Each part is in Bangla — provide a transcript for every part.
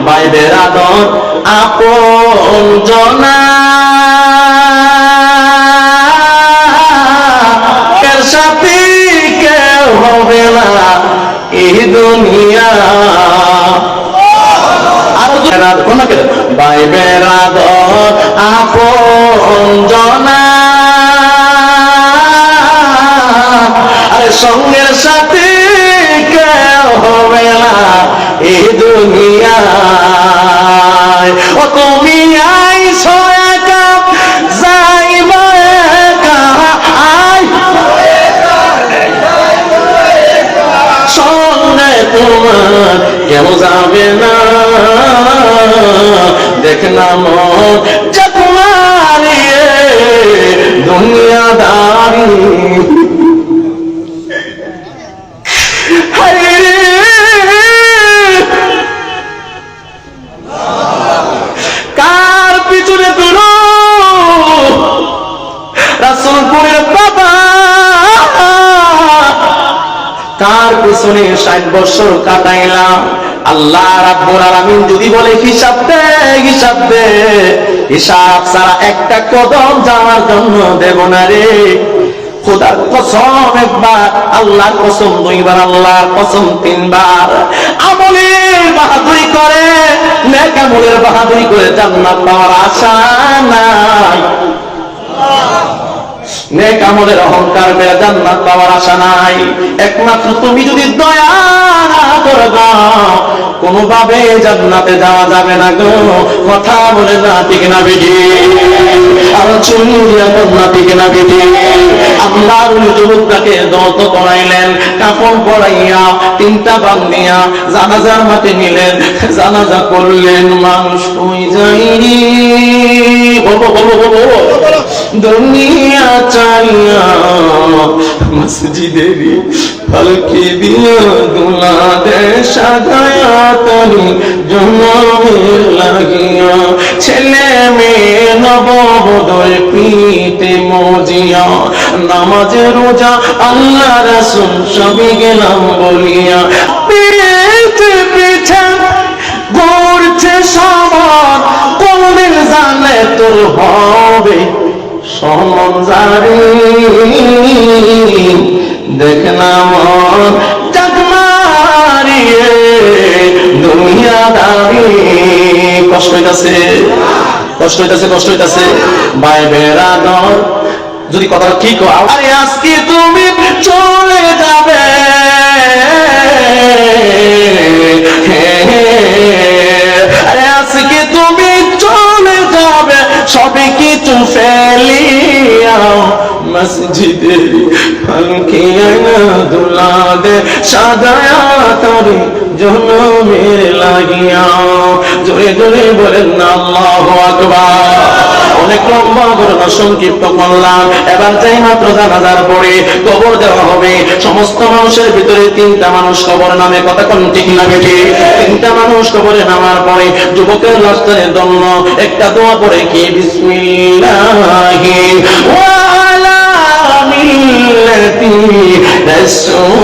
ভাই বেরাদর আপন জনা এর সাথে কেউ হবে না এই দুনিয়া। আর কোনকে ভাই বেরাদর আপন জনা আরে সঙ্গের সাথে কেউ হবে না এই দুনিয়ায়। ও তুমি আইছো একা যাইবা একা সঙ্গে তোমার কেন যাবে না দেখলাম তোমার দুনিয়াদারি কার পিছনে তুলো রাসূলপুরের বাবা কার পিছনে 60 বছর কাটাইলাম। আল্লাহ রাব্বুল আলামিন যদি বলে হিসাব দে হিসাব দে, হিসাব ছাড়া একটা কদম যাওয়ার জন্য দেব না রে। খোদার কসম একবার, আল্লাহর কসম দুইবার, আল্লাহর কসম তিনবার। আমলের বাহাদুরি করে, নেক আমলের বাহাদুরি করে জান্নাত পাওয়ার আশা নাই। নেক আমলের অহংকার করে জান্নাত পাওয়ার আশা নাই। একমাত্র তুমি যদি দয়া না করে দাও কোনোভাবে জান্নাতে যাওয়া যাবে না গো। কথা বলে না ঠিক না বেটি? আর চুরি দিয়া না ঠিক না বেটি? আল্লাহর যুবকটাকে দত করাইলেন, কাপড় পরাইয়া 3টা বান্ধিয়া জানাজার মাঠে নিলেন, জানাজা করলেন। মানুষ কই যাইনি দুনিয়া চাইয়া মসজিদেরই পালকি দিয়া দুলা দে সাজায়া তারি জন্মের লাগিয়া। ছেলে মেয়ে নববধূর পিতে মজিয়া, নামাজে রোজা আল্লাহ রাসূল সবই গেলাম বলিয়া। পিঠে পিঠে ঘুরছে সবার, কোনদিন জানে তোর হবে সমজারি। দেখলাম জাগমারিয়ে দুনিয়াদারি। কষ্ট হইতাছে, কষ্ট হইতাছে, কষ্ট হইতাছে ভাই বেরাদর। যদি কথা ঠিক হয়, আরে আজকে তুমি চলে যাবে, আরে আজকে তুমি চলে যাবে, সবে কিছু ফেলিয়া মসজিদে পালকিয়া দুলা দে সাজায়া তারি জন্মের লাগিয়া। জোরে জোরে বলেন না আল্লাহু আকবার। অনেক লম্বা ঘটনা সংক্ষিপ্ত করলাম। এবার যাই মাত্র জানাজার পরে কবর দেওয়া হবে। সমস্ত মানুষের ভিতরে 3টা মানুষ কবর নামে, কথা কোন ঠিক না বেটি? 3টা মানুষ কবরে নামার পরে যুবকের লাশটারে দন্ন একটা দোয়া পড়ে কি বিসমিল্লাহি ওয়া আলা মিল্লাতি রাসূলিল্লাহ।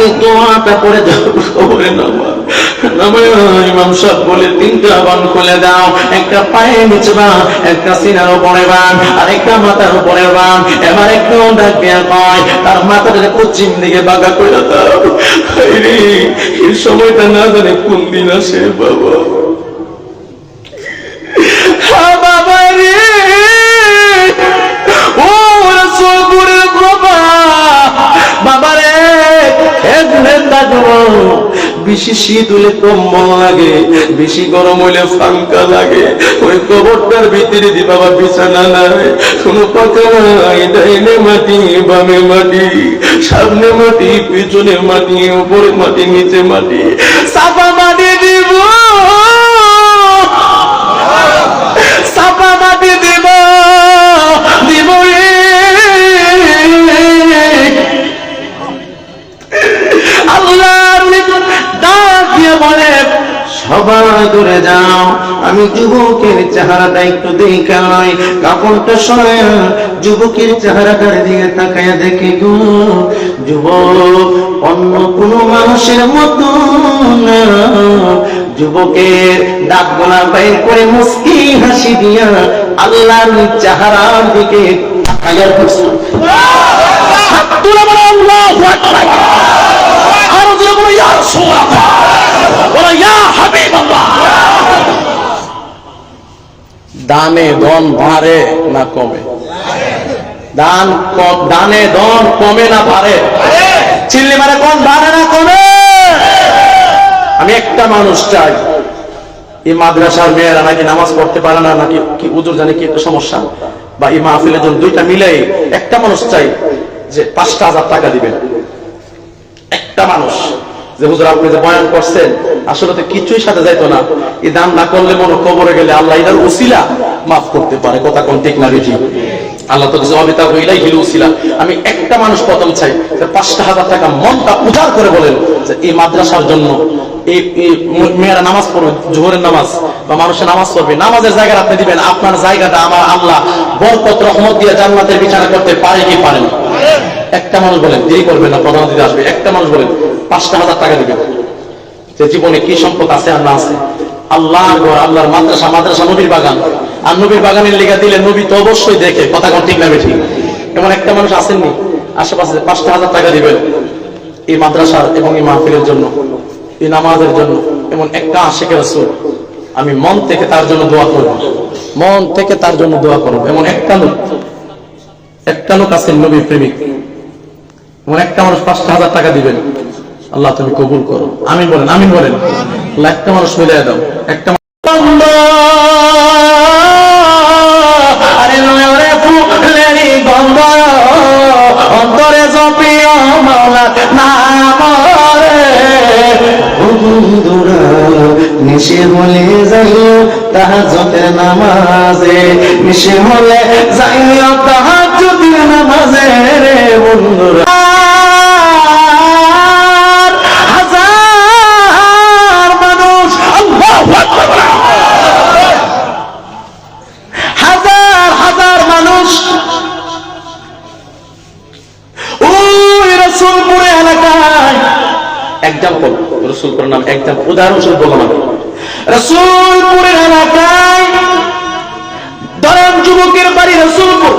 এই দোয়াটা পড়ে কবরে নামা। ইমাম সাহেব বলে 3টা বান খুলে দাও, একটা পায়ে নিচে বান, একটা সিনার উপরে বান, আর একটা মাথার উপরে বান। এবার একটু ডাক দিয়া কয় তার মাথাটা পশ্চিম দিকে বাঁকা করে দাও। এই সময়টা না জানে কোন দিন আসে বাবা। বাবা রে, ও রাসূলপুরের বাবা, বাবা রে, বেশি শীত হলে কম্বল লাগে, বেশি গরম হইলে ফাঙ্কা লাগে। ওই কবরটার ভিতরে দি বাবা বিছানা নাই, কোনো পাকা নাই। ডাইনে মাটি, বামে মাটি, সামনে মাটি, পিছনে মাটি, উপরে মাটি, নিচে মাটি, সাফা মাটি দিব, সাফা মাটি দিব, দিব। সবাই দূরে যাও, আমি যুবকের চেহারাটা একটু দেখা নয়। কাপড়টা সরায়া যুবকের চেহারাটার দিকে তাকায়া দেখে গো যুবক অন্য কোন মানুষের মতো না। যুবকের দাঁত গোনা বাইর করে মুস্কি হাসি দিয়া আল্লাহর চেহারার দিকে তাকাইয়া পড়ছে। আল্লাহু আকবার। আর জোরে বলো ইয়া রাসূলুল্লাহ, বলো ইয়া হাবিবাল্লাহ। দানে ধন বাড়ে না কমে? দানে ধন কমে না বাড়ে? চিল্লি মারে কোন বাড়ে না কমে? আমি একটা মানুষ চাই, এই মাদ্রাসার মেয়েরা নাকি নামাজ পড়তে পারে না, নাকি কি উজুর জানে কি একটা সমস্যা, বা এই মাহফিলের জন্য দুইটা মিলে একটা মানুষ চাই যে ৫,০০০ টাকা দিবেন। একটা মানুষ যে হুজুর আপনি যে বয়ান করছেন আসলে তো কিছুই সাথে যাইতো না, এই দান না করলে মনে কবরে গেলে আল্লাহ এটার উসিলা মাফ করতে পারে। কথা কোন ঠিক না বেশি? আল্লাহ তো জবাবিতা হইলাই হিল উসিলা। আমি একটা মানুষ প্রথম চাই যে ৫,০০০ টাকা মনটা উজাড় করে বলেন যে এই মাদ্রাসার জন্য এই মেয়েরা নামাজ পড়বে, জোহরের নামাজ বা মানুষের নামাজ পড়বে, নামাজের জায়গা আপনি দিবেন। আপনার জায়গাটা আমার আল্লাহ বরকত রহমত দিয়ে জান্নাতের বিছানা করতে পারে কি পারে না? একটা মানুষ বলেন, দেরি করবেন না, প্রধান অতিথি আসবে। একটা মানুষ বলেন ৫,০০০ টাকা দিবেন। যে জীবনে কি সম্পদ আছে আর না আছে, আল্লাহর ঘর, আল্লাহর মাদ্রাসা, মাদ্রাসা নবীর বাগান, আর নবীর বাগানের লেখা দিলে নবী তো অবশ্যই দেখে। কথা কোন ঠিক না বেঠিক? এমন একটা মানুষ আসেননি আশেপাশে ৫,০০০ টাকা দিবেন এই মাদ্রাসার এবং এই মাহফিলের জন্য, এই নামাজের জন্য। এমন একটা আশিক রাসূল, আমি মন থেকে তার জন্য দোয়া করব, মন থেকে তার জন্য দোয়া করব। এমন একটা লোক আছেন নবী প্রেমিক, এমন একটা মানুষ ৫,০০০ টাকা দিবেন। আল্লাহ তুমি কবুল করো, আমিন বলেন, আমিন বলেন। আল্লাহ একটা মানুষ মিলিয়ে দাও, একটা অন্তরে জপিও মাওলার নাম রে বন্ধুরা, নিশে হলে যাইও তাহাজ্জুদের নামাজে, নিশে হলে যাইও তাহাজ্জুদের নামাজে রে বন্ধুরা। হাজার মানুষ, আল্লাহু আকবার, হাজার হাজার মানুষ ওই রাসূলপুরে এলাকায়, এক্সাম্পল রাসূলপুরের নাম, এক্সাম্পল উদাহরণস্বরূপ বললাম আমি, রাসূলপুরের এলাকায় ধরেন যুবকের বাড়ি রাসূলপুর,